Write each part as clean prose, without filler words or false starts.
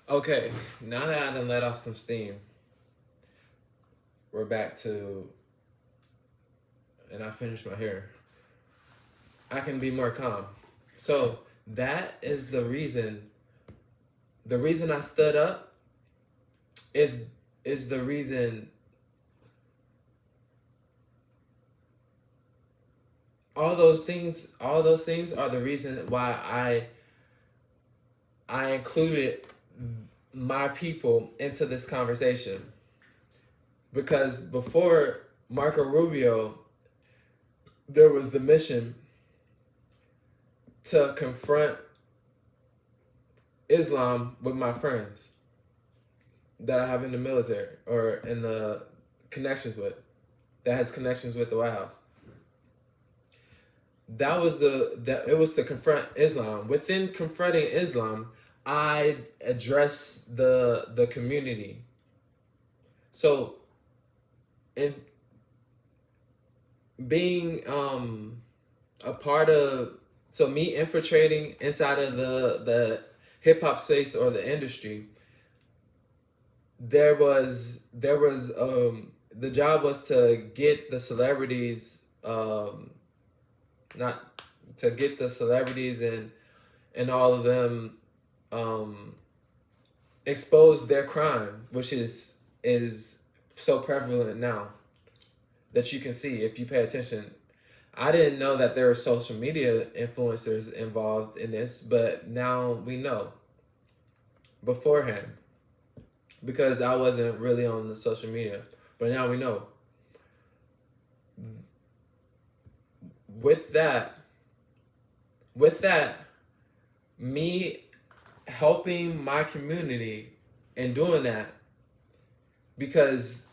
Okay, now that I done let off some steam, we're back to, and I finished my hair. I can be more calm. So that is the reason. The reason I stood up is is the reason. All those things are the reason why I included my people into this conversation. Because before Marco Rubio, there was the mission to confront Islam with my friends that I have in the military or in the connections with, that has connections with the White House. That it was to confront Islam. Within confronting Islam, I address the community. So in being a part of, so me infiltrating inside of the hip hop space or the industry, there was the job was to get the celebrities, not to get the celebrities and all of them um expose their crime, which is so prevalent now that you can see if you pay attention. I didn't know that there were social media influencers involved in this, but now we know beforehand because I wasn't really on the social media. But now we know. With that, with that, me helping my community and doing that because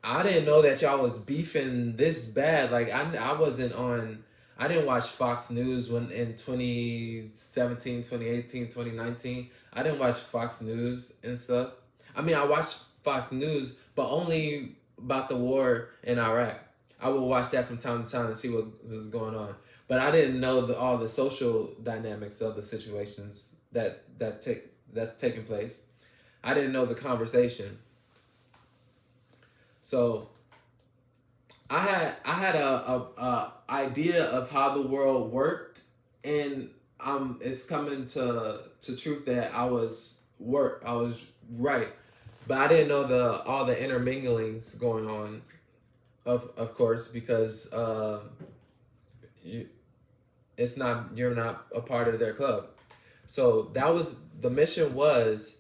I didn't know that y'all was beefing this bad. Like I wasn't on. I didn't watch Fox News when in 2017, 2018, 2019. I didn't watch Fox News and stuff. I mean, I watched Fox News, but only about the war in Iraq. I would watch that from time to time to see what was going on. But I didn't know all the social dynamics of the situations that's taking place. I didn't know the conversation. So I had a idea of how the world worked, and it's coming to truth that I was right, but I didn't know the all the interminglings going on, of course, because you, you're not a part of their club. So that was the mission, was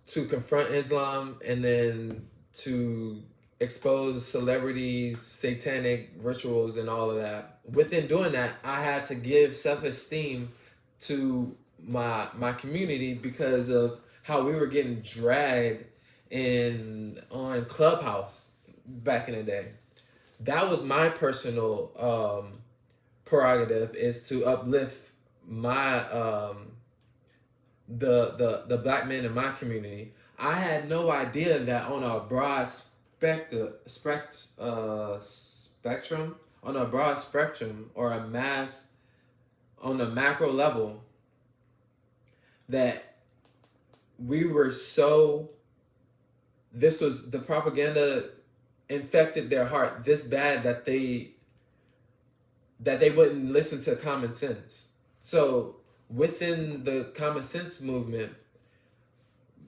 to confront Islam and then to expose celebrities, satanic rituals, and all of that. Within doing that, I had to give self esteem to my community because of how we were getting dragged in on Clubhouse back in the day. That was my personal prerogative, is to uplift my the black men in my community. I had no idea that on a broad spectrum, on a broad spectrum or a mass, on a macro level, that we were so, this was the propaganda infected their heart this bad that they wouldn't listen to common sense. So within the common sense movement,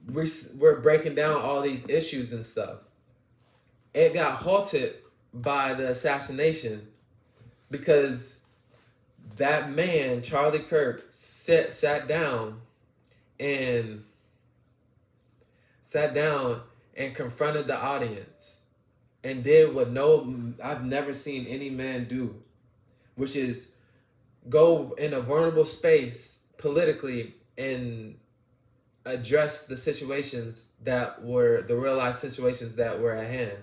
we're breaking down all these issues and stuff. It got halted by the assassination because that man, Charlie Kirk, sat down and sat down and confronted the audience and did what I've never seen any man do, which is go in a vulnerable space politically and address the situations that were the real life situations that were at hand.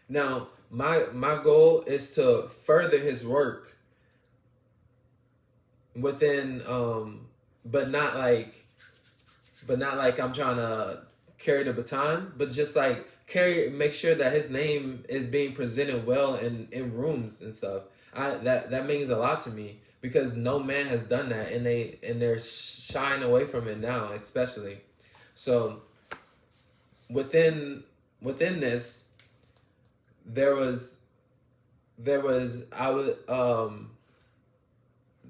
Now, my goal is to further his work within, but not like, I'm trying to carry the baton, but just like make sure that his name is being presented well in rooms and stuff. That means a lot to me because no man has done that, and they're shying away from it now, especially. So within this, there was I was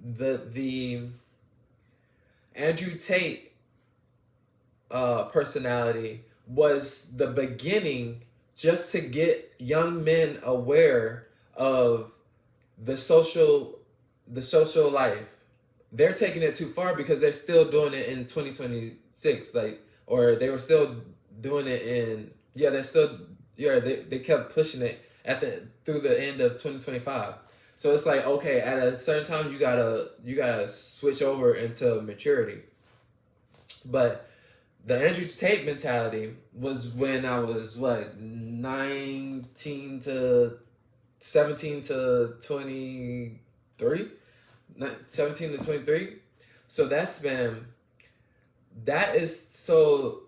the Andrew Tate personality was the beginning, just to get young men aware of the social life. They're taking it too far because they're still doing it in 2026, like, or they were still doing it in, yeah, they're still, yeah, they kept pushing it through the end of 2025. So it's like, okay, at a certain time you gotta switch over into maturity. But the Andrew Tate mentality was when I was what, 17 to 23, 17 to 23. So that is so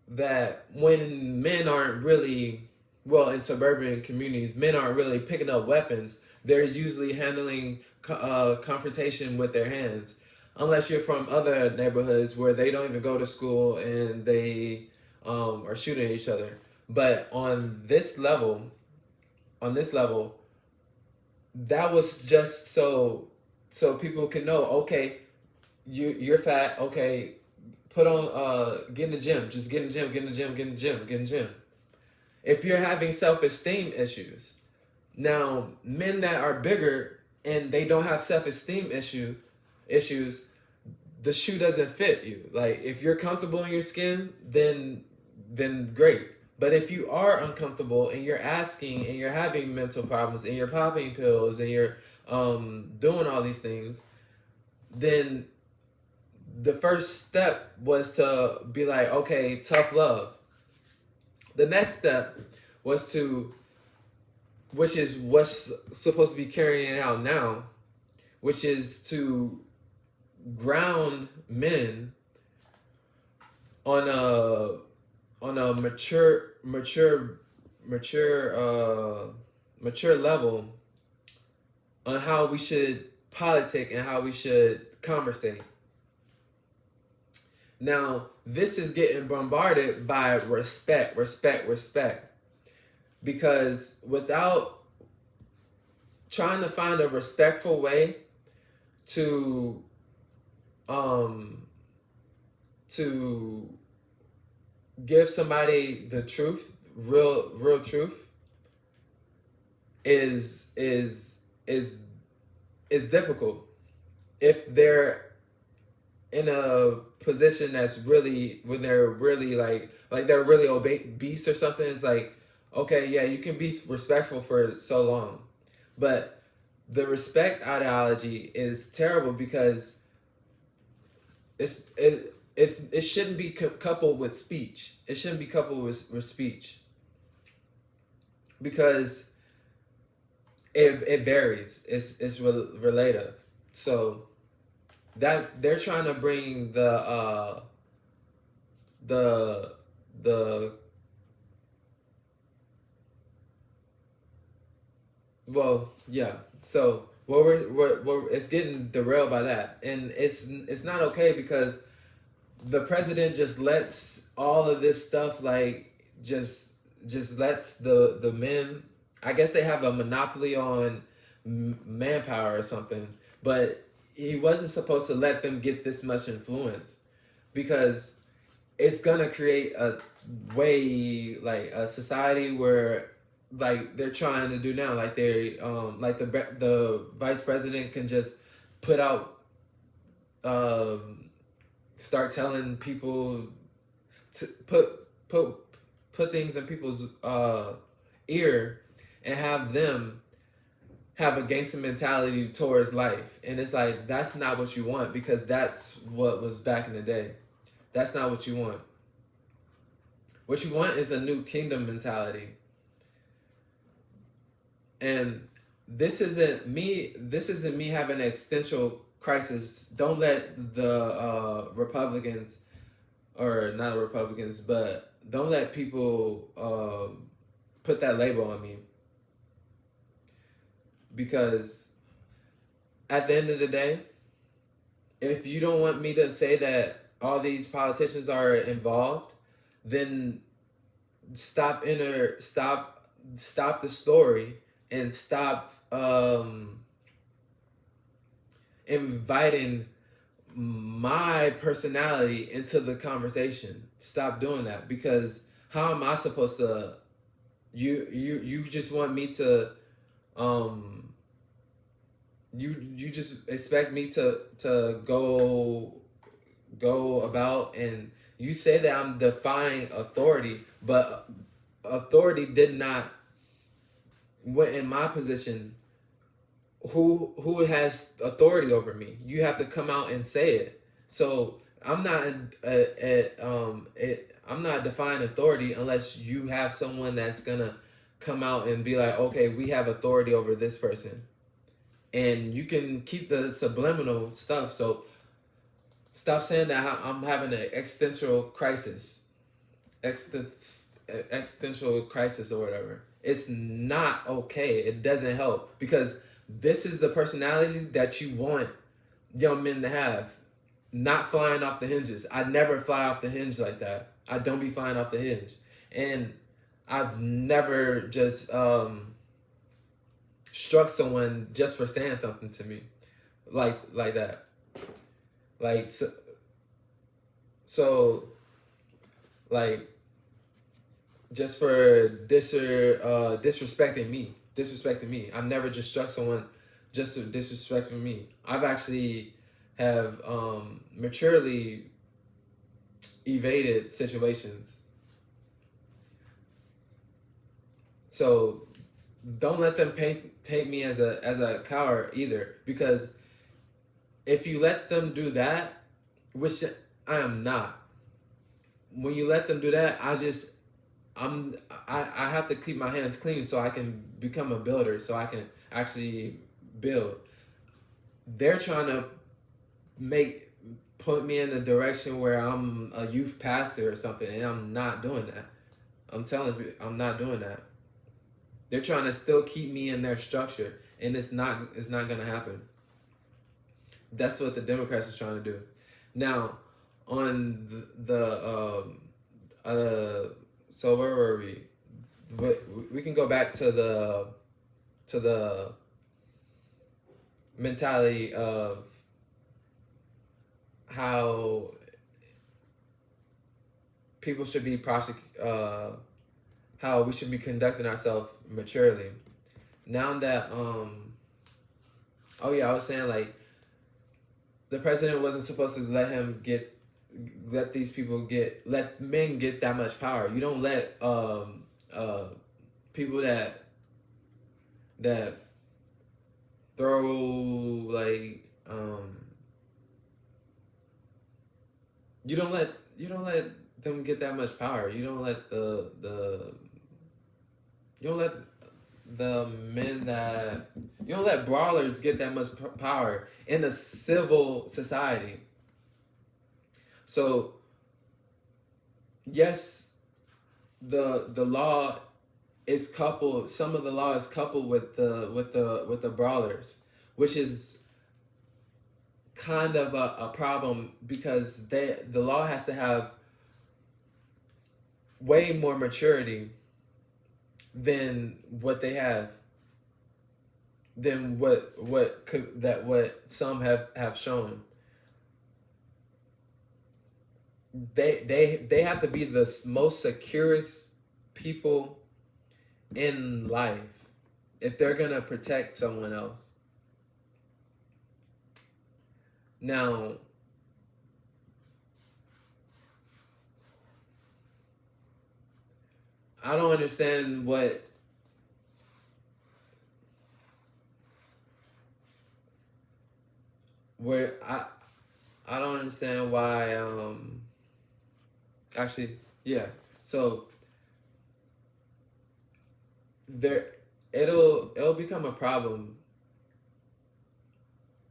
that when men aren't really, well, in suburban communities, men aren't really picking up weapons. They're usually handling confrontation with their hands, unless you're from other neighborhoods where they don't even go to school and they are shooting at each other. But on this level, that was just so people can know, okay, you're fat, okay, put on get in the gym, just get in the gym, get in the gym, get in the gym, get in the gym. If you're having self-esteem issues, now men that are bigger and they don't have self-esteem issues, the shoe doesn't fit you. Like, if you're comfortable in your skin, then great. But if you are uncomfortable and you're asking and you're having mental problems and you're popping pills and you're doing all these things, then the first step was to be like, okay, tough love. The next step was which is what's supposed to be carrying out now, which is to ground men on a mature level on how we should politic and how we should conversate. Now, this is getting bombarded by respect, because without trying to find a respectful way to to give somebody the truth, real truth, is difficult if they're in a position that's really, when they're really like they're really obese or something. It's like, okay, yeah, you can be respectful for so long, but the respect ideology is terrible because it shouldn't be coupled with speech. It shouldn't be coupled with speech, because it varies. It's relative. So that they're trying to bring the well, yeah. So we're it's getting derailed by that, and it's not okay, because the president just lets all of this stuff, like, just lets the men. I guess they have a monopoly on manpower or something, but he wasn't supposed to let them get this much influence, because it's gonna create a way, like, a society where, like, they're trying to do now, like they like the vice president can just put out start telling people to put things in people's ear and have them have a gangster mentality towards life. And it's like, that's not what you want, because that's what was back in the day. That's not what you want. What you want is a new kingdom mentality. And this isn't me having an existential crisis. Don't let the Republicans, or not Republicans, but don't let people put that label on me, because at the end of the day, if you don't want me to say that all these politicians are involved, then stop the story and stop inviting my personality into the conversation. Stop doing that, because how am I supposed to? You just want me to um you just expect me to go about, and you say that I'm defying authority, but authority did not went in my position. Who has authority over me? You have to come out and say it. So I'm not I'm not defying authority unless you have someone that's gonna come out and be like, okay, we have authority over this person, and you can keep the subliminal stuff. So stop saying that I'm having an existential crisis or whatever. It's not okay. It doesn't help, because this is the personality that you want young men to have. Not flying off the hinges. I never fly off the hinge like that. I don't be flying off the hinge. And I've never just struck someone just for saying something to me like that. Like so like just for disrespecting me. I've never just struck someone just for disrespecting me. I've actually have maturely evaded situations. So don't let them paint me as a coward either, because if you let them do that, which I am not, when you let them do that, I have to keep my hands clean so I can become a builder, so I can actually build. They're trying to put me in the direction where I'm a youth pastor or something, and I'm not doing that. I'm telling you, I'm not doing that. They're trying to still keep me in their structure, and it's not gonna happen. That's what the Democrats are trying to do. Now, on so where were we? We can go back to the mentality of how people should be how we should be conducting ourselves maturely. Now that oh yeah, I was saying, like, the president wasn't supposed to let men get that much power. You don't let people that throw, like, you don't let them get that much power. You don't let you don't let the men that you don't let brawlers get that much power in a civil society. So yes, the law is coupled. Some of the law is coupled with the brawlers, which is kind of a problem, because the law has to have way more maturity than what they have, than what some have shown. They have to be the most securest people in life if they're gonna protect someone else. Now, I don't understand where I don't understand why actually, yeah. So there it'll become a problem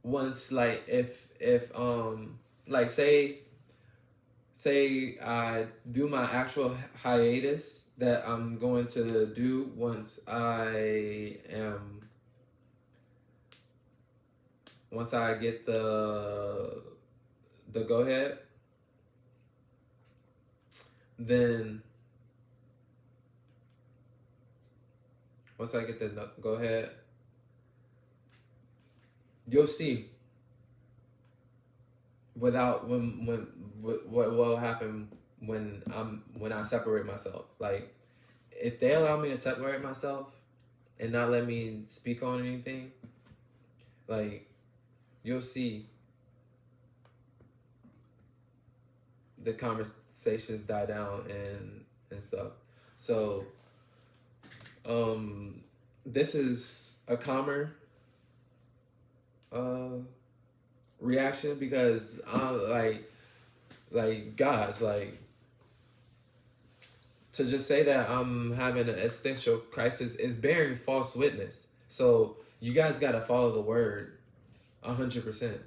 once, like, if like, say I do my actual hiatus that I'm going to do once I am once I get the go ahead, then once I get the go ahead, you'll see without what will happen when I separate myself. Like if they allow me to separate myself and not let me speak on anything, like you'll see the conversations die down and stuff. So this is a calmer reaction because like guys, like to just say that I'm having an existential crisis is bearing false witness. So you guys gotta follow the word 100%.